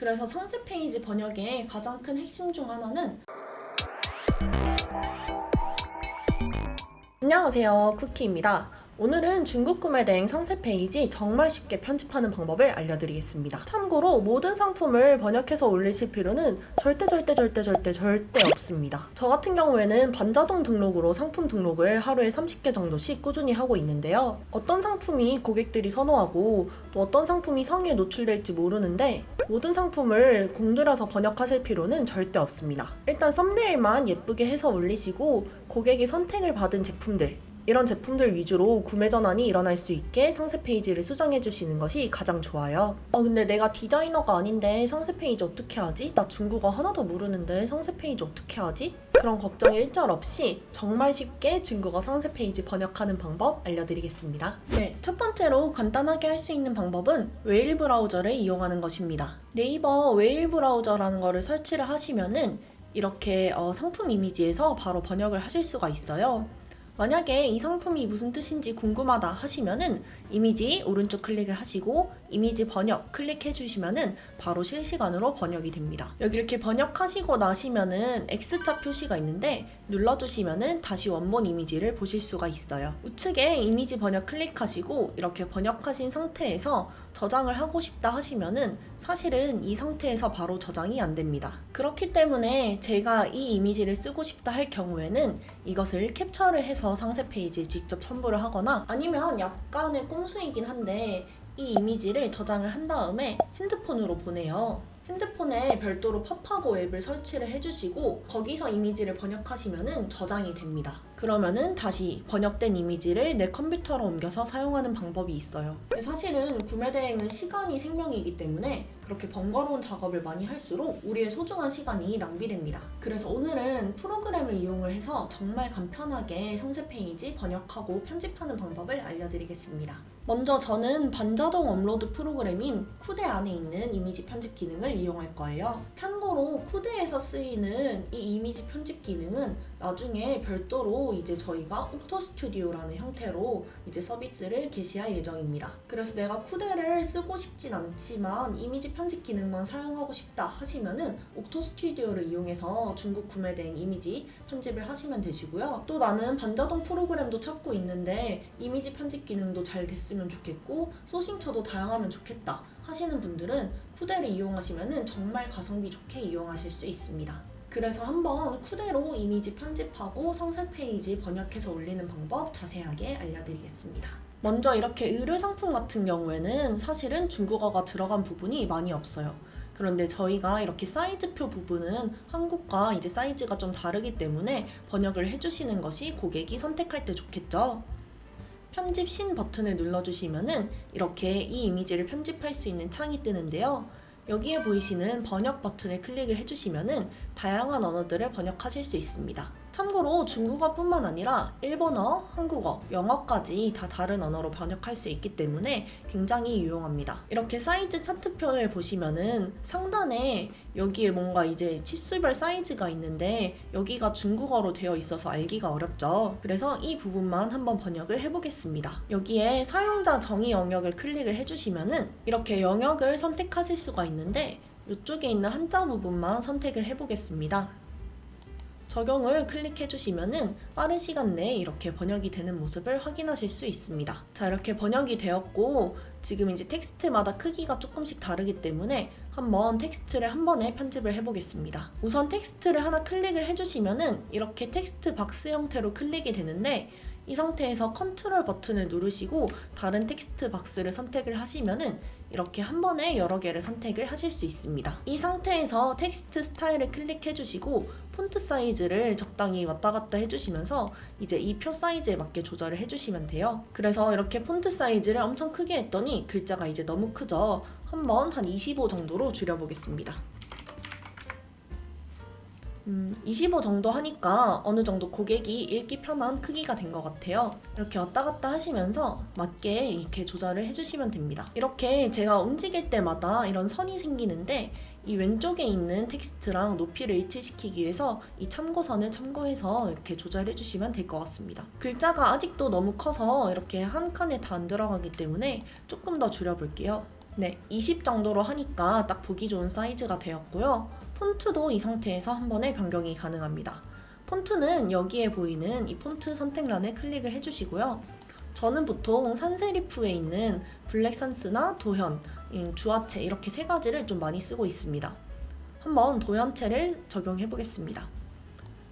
그래서 상세 페이지 번역의 가장 큰 핵심 중 하나는 안녕하세요, 쿠키입니다. 오늘은 중국 구매 대행 상세 페이지 정말 쉽게 편집하는 방법을 알려드리겠습니다. 참고로 모든 상품을 번역해서 올리실 필요는 절대 없습니다. 저 같은 경우에는 반자동 등록으로 상품 등록을 하루에 30개 정도씩 꾸준히 하고 있는데요. 어떤 상품이 고객들이 선호하고 또 어떤 상품이 상위에 노출될지 모르는데 모든 상품을 공들여서 번역하실 필요는 절대 없습니다. 일단 썸네일만 예쁘게 해서 올리시고 고객이 선택을 받은 제품들, 이런 제품들 위주로 구매 전환이 일어날 수 있게 상세 페이지를 수정해 주시는 것이 가장 좋아요. 근데 내가 디자이너가 아닌데 상세 페이지 어떻게 하지? 나 중국어 하나도 모르는데 상세 페이지 어떻게 하지? 그런 걱정 일절 없이 정말 쉽게 중국어 상세 페이지 번역하는 방법 알려드리겠습니다. 네, 첫 번째로 간단하게 할 수 있는 방법은 웨일 브라우저를 이용하는 것입니다. 네이버 웨일 브라우저라는 거를 설치를 하시면은 이렇게 상품 이미지에서 바로 번역을 하실 수가 있어요. 만약에 이 상품이 무슨 뜻인지 궁금하다 하시면은 이미지 오른쪽 클릭을 하시고 이미지 번역 클릭해 주시면은 바로 실시간으로 번역이 됩니다. 여기 이렇게 번역하시고 나시면은 X자 표시가 있는데 눌러주시면은 다시 원본 이미지를 보실 수가 있어요. 우측에 이미지 번역 클릭하시고 이렇게 번역하신 상태에서 저장을 하고 싶다 하시면은 사실은 이 상태에서 바로 저장이 안 됩니다. 그렇기 때문에 제가 이 이미지를 쓰고 싶다 할 경우에는 이것을 캡처를 해서 상세 페이지에 직접 첨부를 하거나 아니면 약간의 꼼수이긴 한데 이 이미지를 저장을 한 다음에 핸드폰으로 보내요. 핸드폰에 별도로 팝하고 앱을 설치를 해주시고 거기서 이미지를 번역하시면은 저장이 됩니다. 그러면은 다시 번역된 이미지를 내 컴퓨터로 옮겨서 사용하는 방법이 있어요. 사실은 구매 대행은 시간이 생명이기 때문에 그렇게 번거로운 작업을 많이 할수록 우리의 소중한 시간이 낭비됩니다. 그래서 오늘은 프로그램을 이용을 해서 정말 간편하게 상세 페이지 번역하고 편집하는 방법을 알려드리겠습니다. 먼저 저는 반자동 업로드 프로그램인 쿠데 안에 있는 이미지 편집 기능을 이용할 거예요. 참고로 쿠데에서 쓰이는 이 이미지 편집 기능은 나중에 별도로 이제 저희가 옥토 스튜디오라는 형태로 이제 서비스를 개시할 예정입니다. 그래서 내가 쿠데를 쓰고 싶진 않지만 이미지 편집 기능만 사용하고 싶다 하시면은 옥토 스튜디오를 이용해서 중국 구매 대행 이미지 편집을 하시면 되시고요. 또 나는 반자동 프로그램도 찾고 있는데 이미지 편집 기능도 잘 됐으면 좋겠고 소싱처도 다양하면 좋겠다 하시는 분들은 쿠데를 이용하시면은 정말 가성비 좋게 이용하실 수 있습니다. 그래서 한번 쿠데로 이미지 편집하고 상세 페이지 번역해서 올리는 방법 자세하게 알려드리겠습니다. 먼저 이렇게 의류 상품 같은 경우에는 사실은 중국어가 들어간 부분이 많이 없어요. 그런데 저희가 이렇게 사이즈표 부분은 한국과 이제 사이즈가 좀 다르기 때문에 번역을 해주시는 것이 고객이 선택할 때 좋겠죠. 편집 신 버튼을 눌러주시면은 이렇게 이 이미지를 편집할 수 있는 창이 뜨는데요. 여기에 보이시는 번역 버튼을 클릭을 해주시면은 다양한 언어들을 번역하실 수 있습니다. 참고로 중국어뿐만 아니라 일본어, 한국어, 영어까지 다 다른 언어로 번역할 수 있기 때문에 굉장히 유용합니다. 이렇게 사이즈 차트표를 보시면은 상단에 여기에 뭔가 이제 치수별 사이즈가 있는데 여기가 중국어로 되어 있어서 알기가 어렵죠. 그래서 이 부분만 한번 번역을 해보겠습니다. 여기에 사용자 정의 영역을 클릭을 해주시면은 이렇게 영역을 선택하실 수가 있는데 이쪽에 있는 한자 부분만 선택을 해보겠습니다. 적용을 클릭해 주시면은 빠른 시간 내에 이렇게 번역이 되는 모습을 확인하실 수 있습니다. 자, 이렇게 번역이 되었고 지금 이제 텍스트마다 크기가 조금씩 다르기 때문에 한번 텍스트를 한 번에 편집을 해보겠습니다. 우선 텍스트를 하나 클릭을 해주시면은 이렇게 텍스트 박스 형태로 클릭이 되는데 이 상태에서 컨트롤 버튼을 누르시고 다른 텍스트 박스를 선택을 하시면은 이렇게 한 번에 여러 개를 선택을 하실 수 있습니다. 이 상태에서 텍스트 스타일을 클릭해 주시고 폰트 사이즈를 적당히 왔다 갔다 해주시면서 이제 이 표 사이즈에 맞게 조절을 해주시면 돼요. 그래서 이렇게 폰트 사이즈를 엄청 크게 했더니 글자가 이제 너무 크죠. 한번 한 25 정도로 줄여보겠습니다. 25 정도 하니까 어느 정도 고객이 읽기 편한 크기가 된 것 같아요. 이렇게 왔다 갔다 하시면서 맞게 이렇게 조절을 해주시면 됩니다. 이렇게 제가 움직일 때마다 이런 선이 생기는데 이 왼쪽에 있는 텍스트랑 높이를 일치시키기 위해서 이 참고선을 참고해서 이렇게 조절해 주시면 될 것 같습니다. 글자가 아직도 너무 커서 이렇게 한 칸에 다 안 들어가기 때문에 조금 더 줄여볼게요. 네, 20 정도로 하니까 딱 보기 좋은 사이즈가 되었고요. 폰트도 이 상태에서 한 번에 변경이 가능합니다. 폰트는 여기에 보이는 이 폰트 선택란에 클릭을 해주시고요. 저는 보통 산세리프에 있는 블랙산스나 도현, 주화체 이렇게 세 가지를 좀 많이 쓰고 있습니다. 한번 도현체를 적용해 보겠습니다.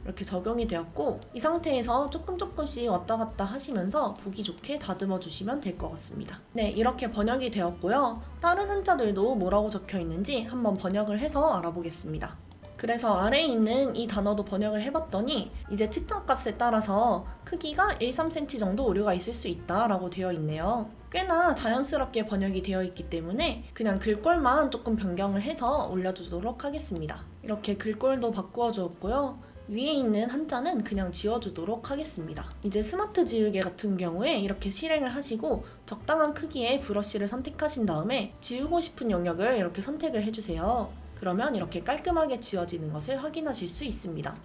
이렇게 적용이 되었고 이 상태에서 조금씩 왔다 갔다 하시면서 보기 좋게 다듬어 주시면 될 것 같습니다. 네, 이렇게 번역이 되었고요. 다른 한자들도 뭐라고 적혀 있는지 한번 번역을 해서 알아보겠습니다. 그래서 아래에 있는 이 단어도 번역을 해봤더니 이제 측정값에 따라서 크기가 1~3cm 정도 오류가 있을 수 있다라고 되어 있네요. 꽤나 자연스럽게 번역이 되어 있기 때문에 그냥 글꼴만 조금 변경을 해서 올려주도록 하겠습니다. 이렇게 글꼴도 바꾸어 주었고요. 위에 있는 한자는 그냥 지워주도록 하겠습니다. 이제 스마트 지우개 같은 경우에 이렇게 실행을 하시고 적당한 크기의 브러쉬를 선택하신 다음에 지우고 싶은 영역을 이렇게 선택을 해주세요. 그러면 이렇게 깔끔하게 지워지는 것을 확인하실 수 있습니다.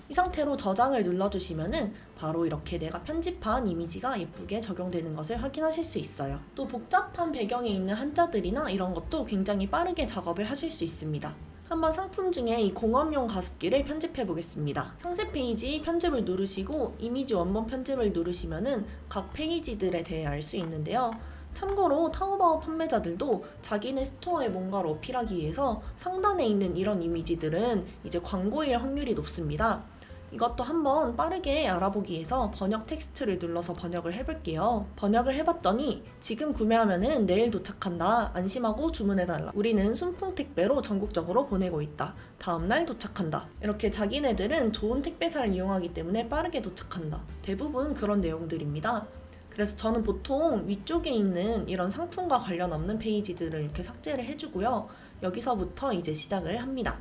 이 상태로 저장을 눌러주시면은 바로 이렇게 내가 편집한 이미지가 예쁘게 적용되는 것을 확인하실 수 있어요. 또 복잡한 배경에 있는 한자들이나 이런 것도 굉장히 빠르게 작업을 하실 수 있습니다. 한번 상품 중에 이 공업용 가습기를 편집해 보겠습니다. 상세 페이지 편집을 누르시고 이미지 원본 편집을 누르시면은 각 페이지들에 대해 알 수 있는데요. 참고로 타오바오 판매자들도 자기네 스토어에 뭔가를 어필하기 위해서 상단에 있는 이런 이미지들은 이제 광고일 확률이 높습니다. 이것도 한번 빠르게 알아보기 위해서 번역 텍스트를 눌러서 번역을 해볼게요. 번역을 해봤더니 지금 구매하면은 내일 도착한다. 안심하고 주문해달라. 우리는 순풍 택배로 전국적으로 보내고 있다. 다음날 도착한다. 이렇게 자기네들은 좋은 택배사를 이용하기 때문에 빠르게 도착한다. 대부분 그런 내용들입니다. 그래서 저는 보통 위쪽에 있는 이런 상품과 관련 없는 페이지들을 이렇게 삭제를 해주고요. 여기서부터 이제 시작을 합니다.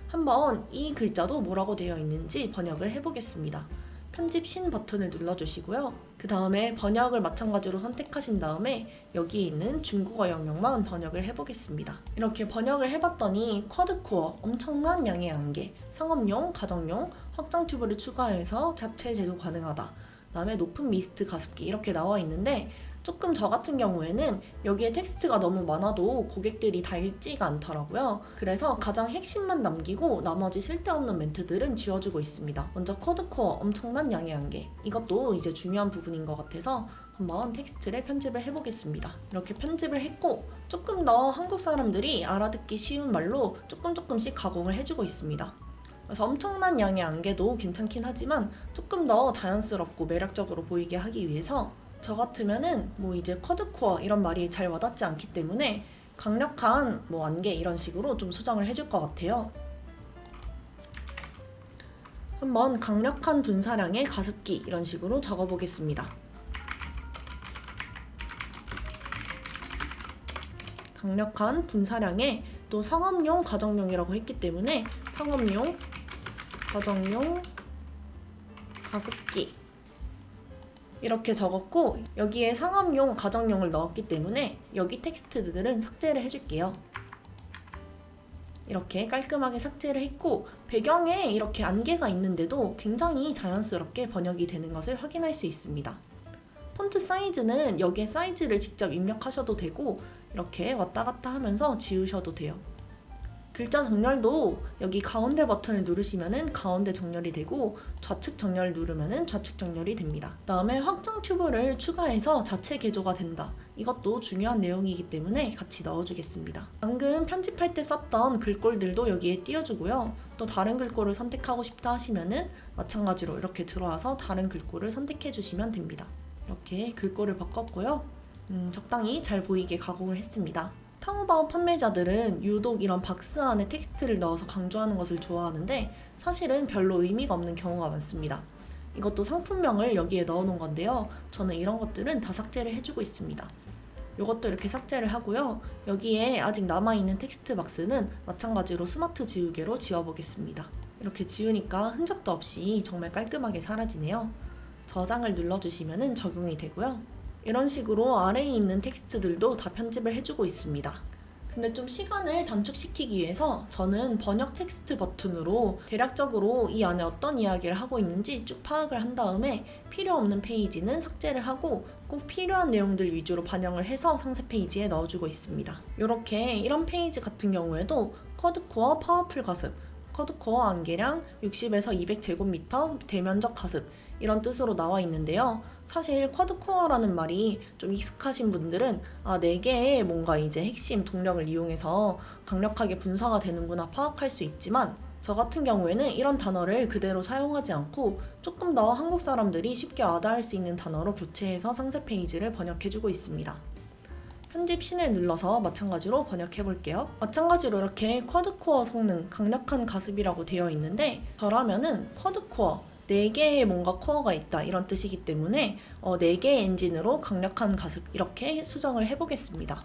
한번 이 글자도 뭐라고 되어 있는지 번역을 해보겠습니다. 편집 신 버튼을 눌러주시고요. 그 다음에 번역을 마찬가지로 선택하신 다음에 여기에 있는 중국어 영역만 번역을 해보겠습니다. 이렇게 번역을 해봤더니 쿼드코어, 엄청난 양의 안개, 상업용, 가정용, 확장 튜브를 추가해서 자체 제조 가능하다. 그 다음에 높은 미스트 가습기 이렇게 나와 있는데 조금 저 같은 경우에는 여기에 텍스트가 너무 많아도 고객들이 다 읽지가 않더라고요. 그래서 가장 핵심만 남기고 나머지 쓸데없는 멘트들은 지워주고 있습니다. 먼저 쿼드코어 엄청난 양의 안개, 이것도 이제 중요한 부분인 것 같아서 한번 텍스트를 편집을 해보겠습니다. 이렇게 편집을 했고 조금 더 한국 사람들이 알아듣기 쉬운 말로 조금씩 가공을 해주고 있습니다. 그래서 엄청난 양의 안개도 괜찮긴 하지만 조금 더 자연스럽고 매력적으로 보이게 하기 위해서 저 같으면은 뭐 이제 쿼드코어 이런 말이 잘 와닿지 않기 때문에 강력한 뭐 안개 이런 식으로 좀 수정을 해줄 것 같아요. 한번 강력한 분사량의 가습기 이런 식으로 적어보겠습니다. 강력한 분사량의 또 상업용, 가정용이라고 했기 때문에 상업용, 가정용, 가습기 이렇게 적었고 여기에 상업용, 가정용을 넣었기 때문에 여기 텍스트들은 삭제를 해줄게요. 이렇게 깔끔하게 삭제를 했고 배경에 이렇게 안개가 있는데도 굉장히 자연스럽게 번역이 되는 것을 확인할 수 있습니다. 폰트 사이즈는 여기에 사이즈를 직접 입력하셔도 되고 이렇게 왔다 갔다 하면서 지우셔도 돼요. 글자 정렬도 여기 가운데 버튼을 누르시면은 가운데 정렬이 되고 좌측 정렬을 누르면은 좌측 정렬이 됩니다. 다음에 확장 튜브를 추가해서 자체 개조가 된다. 이것도 중요한 내용이기 때문에 같이 넣어주겠습니다. 방금 편집할 때 썼던 글꼴들도 여기에 띄워주고요. 또 다른 글꼴을 선택하고 싶다 하시면은 마찬가지로 이렇게 들어와서 다른 글꼴을 선택해 주시면 됩니다. 이렇게 글꼴을 바꿨고요. 적당히 잘 보이게 가공을 했습니다. 타오바오 판매자들은 유독 이런 박스 안에 텍스트를 넣어서 강조하는 것을 좋아하는데 사실은 별로 의미가 없는 경우가 많습니다. 이것도 상품명을 여기에 넣어놓은 건데요. 저는 이런 것들은 다 삭제를 해주고 있습니다. 이것도 이렇게 삭제를 하고요. 여기에 아직 남아있는 텍스트 박스는 마찬가지로 스마트 지우개로 지워보겠습니다. 이렇게 지우니까 흔적도 없이 정말 깔끔하게 사라지네요. 저장을 눌러주시면 적용이 되고요. 이런 식으로 아래에 있는 텍스트들도 다 편집을 해주고 있습니다. 근데 좀 시간을 단축시키기 위해서 저는 번역 텍스트 버튼으로 대략적으로 이 안에 어떤 이야기를 하고 있는지 쭉 파악을 한 다음에 필요 없는 페이지는 삭제를 하고 꼭 필요한 내용들 위주로 반영을 해서 상세 페이지에 넣어주고 있습니다. 이렇게 이런 페이지 같은 경우에도 쿼드코어 파워풀 가습, 쿼드코어 안개량 60에서 200제곱미터 대면적 가습 이런 뜻으로 나와 있는데요. 사실 쿼드코어라는 말이 좀 익숙하신 분들은 4개의 뭔가 이제 핵심 동력을 이용해서 강력하게 분사가 되는구나 파악할 수 있지만 저 같은 경우에는 이런 단어를 그대로 사용하지 않고 조금 더 한국 사람들이 쉽게 와닿을 수 있는 단어로 교체해서 상세 페이지를 번역해주고 있습니다. 편집 신을 눌러서 마찬가지로 번역해 볼게요. 마찬가지로 이렇게 쿼드코어 성능, 강력한 가습이라고 되어 있는데 저라면은 쿼드코어 4개의 뭔가 코어가 있다 이런 뜻이기 때문에 4개의 엔진으로 강력한 가습 이렇게 수정을 해보겠습니다.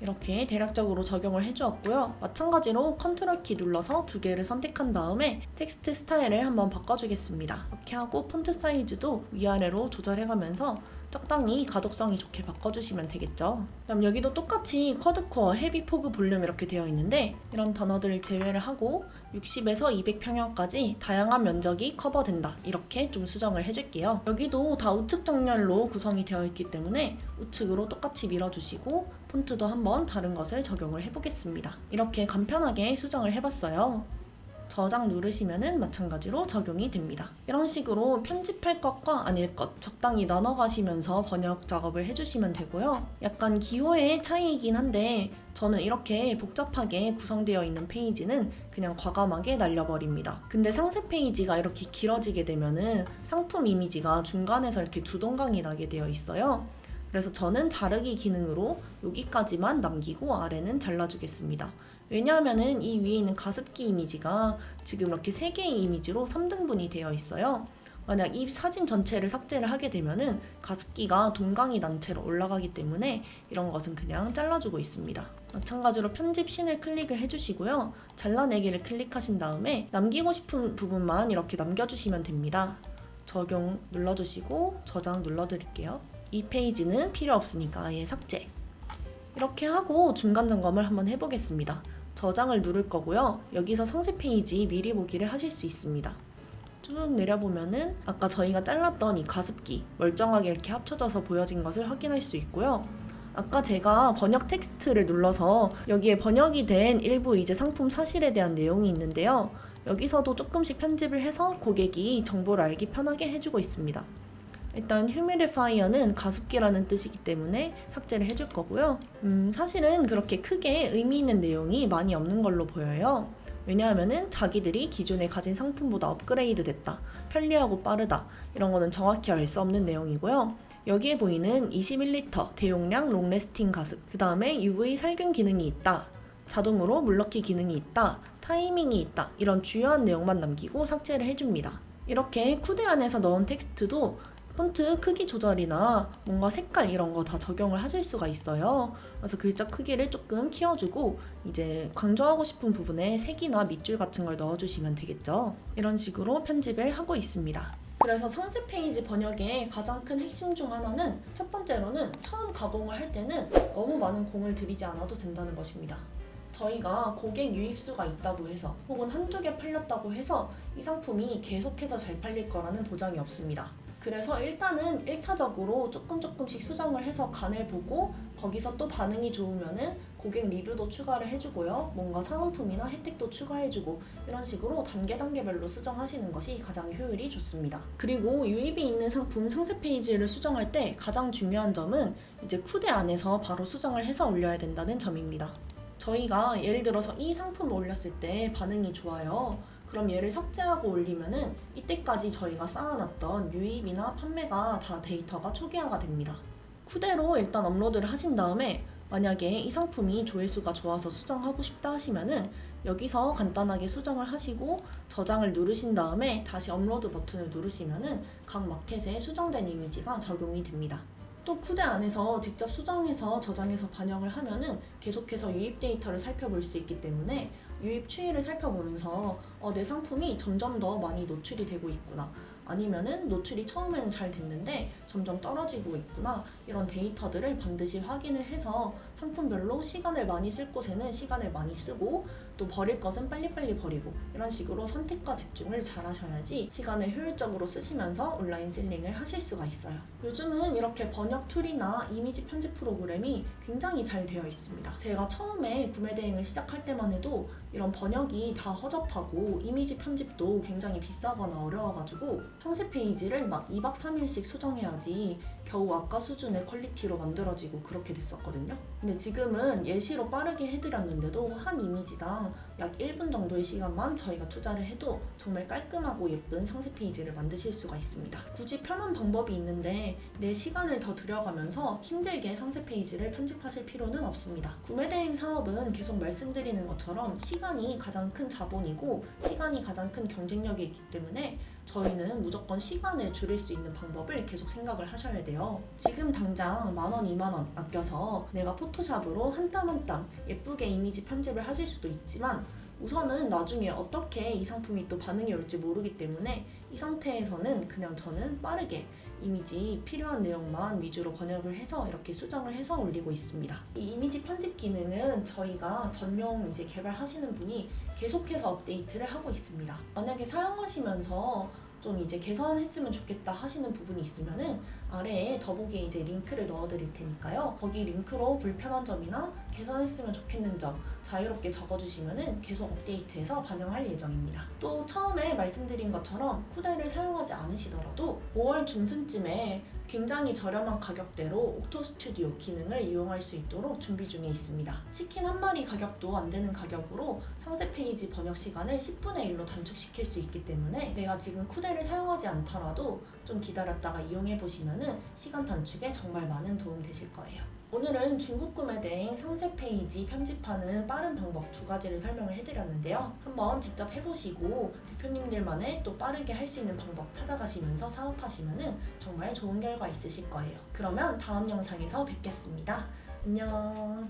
이렇게 대략적으로 적용을 해주었고요. 마찬가지로 컨트롤 키 눌러서 2개를 선택한 다음에 텍스트 스타일을 한번 바꿔주겠습니다. 이렇게 하고 폰트 사이즈도 위아래로 조절해가면서 적당히 가독성이 좋게 바꿔주시면 되겠죠. 그럼 여기도 똑같이 쿼드코어, 헤비 포그 볼륨 이렇게 되어 있는데 이런 단어들을 제외를 하고 60에서 200평형까지 다양한 면적이 커버된다 이렇게 좀 수정을 해줄게요. 여기도 다 우측 정렬로 구성이 되어 있기 때문에 우측으로 똑같이 밀어주시고 폰트도 한번 다른 것을 적용을 해보겠습니다. 이렇게 간편하게 수정을 해봤어요. 저장 누르시면은 마찬가지로 적용이 됩니다. 이런 식으로 편집할 것과 아닐 것 적당히 나눠 가시면서 번역 작업을 해주시면 되고요. 약간 기호의 차이이긴 한데 저는 이렇게 복잡하게 구성되어 있는 페이지는 그냥 과감하게 날려버립니다. 근데 상세 페이지가 이렇게 길어지게 되면은 상품 이미지가 중간에서 이렇게 두 동강이 나게 되어 있어요. 그래서 저는 자르기 기능으로 여기까지만 남기고 아래는 잘라주겠습니다. 왜냐하면은 이 위에 있는 가습기 이미지가 지금 이렇게 3개의 이미지로 3등분이 되어 있어요. 만약 이 사진 전체를 삭제를 하게 되면은 가습기가 동강이 난 채로 올라가기 때문에 이런 것은 그냥 잘라주고 있습니다. 마찬가지로 편집 신을 클릭을 해주시고요. 잘라내기를 클릭하신 다음에 남기고 싶은 부분만 이렇게 남겨주시면 됩니다. 적용 눌러주시고 저장 눌러드릴게요. 이 페이지는 필요 없으니까 아예 삭제. 이렇게 하고 중간 점검을 한번 해보겠습니다. 저장을 누를 거고요. 여기서 상세 페이지 미리 보기를 하실 수 있습니다. 쭉 내려보면은 아까 저희가 잘랐던 이 가습기 멀쩡하게 이렇게 합쳐져서 보여진 것을 확인할 수 있고요. 아까 제가 번역 텍스트를 눌러서 여기에 번역이 된 일부 이제 상품 사실에 대한 내용이 있는데요. 여기서도 조금씩 편집을 해서 고객이 정보를 알기 편하게 해주고 있습니다. 일단 휴미디파이어는 가습기라는 뜻이기 때문에 삭제를 해줄 거고요. 사실은 그렇게 크게 의미 있는 내용이 많이 없는 걸로 보여요. 왜냐하면은 자기들이 기존에 가진 상품보다 업그레이드 됐다, 편리하고 빠르다 이런 거는 정확히 알 수 없는 내용이고요. 여기에 보이는 21리터 대용량 롱래스팅 가습, 그 다음에 UV 살균 기능이 있다, 자동으로 물넣기 기능이 있다, 타이밍이 있다 이런 주요한 내용만 남기고 삭제를 해줍니다. 이렇게 쿠데 안에서 넣은 텍스트도 폰트 크기 조절이나 뭔가 색깔 이런 거 다 적용을 하실 수가 있어요. 그래서 글자 크기를 조금 키워주고 이제 강조하고 싶은 부분에 색이나 밑줄 같은 걸 넣어주시면 되겠죠. 이런 식으로 편집을 하고 있습니다. 그래서 상세 페이지 번역의 가장 큰 핵심 중 하나는 첫 번째로는 처음 가공을 할 때는 너무 많은 공을 들이지 않아도 된다는 것입니다. 저희가 고객 유입수가 있다고 해서 혹은 한두 개 팔렸다고 해서 이 상품이 계속해서 잘 팔릴 거라는 보장이 없습니다. 그래서 일단은 1차적으로 조금씩 수정을 해서 간을 보고 거기서 또 반응이 좋으면은 고객 리뷰도 추가를 해주고요. 뭔가 사은품이나 혜택도 추가해주고 이런 식으로 단계별로 수정하시는 것이 가장 효율이 좋습니다. 그리고 유입이 있는 상품 상세 페이지를 수정할 때 가장 중요한 점은 이제 쿠데 안에서 바로 수정을 해서 올려야 된다는 점입니다. 저희가 예를 들어서 이 상품을 올렸을 때 반응이 좋아요. 그럼 얘를 삭제하고 올리면은 이때까지 저희가 쌓아놨던 유입이나 판매가 다 데이터가 초기화가 됩니다. 쿠데로 일단 업로드를 하신 다음에 만약에 이 상품이 조회수가 좋아서 수정하고 싶다 하시면은 여기서 간단하게 수정을 하시고 저장을 누르신 다음에 다시 업로드 버튼을 누르시면은 각 마켓에 수정된 이미지가 적용이 됩니다. 또 쿠데 안에서 직접 수정해서 저장해서 반영을 하면은 계속해서 유입 데이터를 살펴볼 수 있기 때문에 유입 추이를 살펴보면서 내 상품이 점점 더 많이 노출이 되고 있구나, 아니면은 노출이 처음에는 잘 됐는데 점점 떨어지고 있구나, 이런 데이터들을 반드시 확인을 해서 상품별로 시간을 많이 쓸 곳에는 시간을 많이 쓰고 또 버릴 것은 빨리빨리 버리고, 이런 식으로 선택과 집중을 잘 하셔야지 시간을 효율적으로 쓰시면서 온라인 셀링을 하실 수가 있어요. 요즘은 이렇게 번역 툴이나 이미지 편집 프로그램이 굉장히 잘 되어 있습니다. 제가 처음에 구매 대행을 시작할 때만 해도 이런 번역이 다 허접하고 이미지 편집도 굉장히 비싸거나 어려워가지고 상세 페이지를 막 2박 3일씩 수정해야지 겨우 아까 수준의 퀄리티로 만들어지고 그렇게 됐었거든요. 근데 지금은 예시로 빠르게 해드렸는데도 한 이미지당 약 1분 정도의 시간만 저희가 투자를 해도 정말 깔끔하고 예쁜 상세 페이지를 만드실 수가 있습니다. 굳이 편한 방법이 있는데 내 시간을 더 들여가면서 힘들게 상세 페이지를 편집하실 필요는 없습니다. 구매 대행 사업은 계속 말씀드리는 것처럼 시간이 가장 큰 자본이고 시간이 가장 큰 경쟁력이 있기 때문에 저희는 무조건 시간을 줄일 수 있는 방법을 계속 생각을 하셔야 돼요. 지금 당장 10,000원, 20,000원 아껴서 내가 포토샵으로 한 땀 한 땀 예쁘게 이미지 편집을 하실 수도 있지만 우선은 나중에 어떻게 이 상품이 또 반응이 올지 모르기 때문에 이 상태에서는 그냥 저는 빠르게 이미지 필요한 내용만 위주로 번역을 해서 이렇게 수정을 해서 올리고 있습니다. 이 이미지 편집 기능은 저희가 전용 이제 개발하시는 분이 계속해서 업데이트를 하고 있습니다. 만약에 사용하시면서 좀 이제 개선했으면 좋겠다 하시는 부분이 있으면은 아래에 더보기에 이제 링크를 넣어드릴 테니까요. 거기 링크로 불편한 점이나 개선했으면 좋겠는 점 자유롭게 적어주시면은 계속 업데이트해서 반영할 예정입니다. 또 처음에 말씀드린 것처럼 쿠데를 사용하지 않으시더라도 5월 중순쯤에 굉장히 저렴한 가격대로 옥토 스튜디오 기능을 이용할 수 있도록 준비 중에 있습니다. 치킨 한 마리 가격도 안 되는 가격으로 상세 페이지 번역 시간을 10분의 1로 단축시킬 수 있기 때문에 내가 지금 쿠데를 사용하지 않더라도 좀 기다렸다가 이용해 보시면은 시간 단축에 정말 많은 도움 되실 거예요. 오늘은 중국 구매 대행 상세 페이지 편집하는 빠른 방법 2가지를 설명을 해드렸는데요. 한번 직접 해보시고 대표님들만의 또 빠르게 할 수 있는 방법 찾아가시면서 사업하시면은 정말 좋은 결과 있으실 거예요. 그러면 다음 영상에서 뵙겠습니다. 안녕.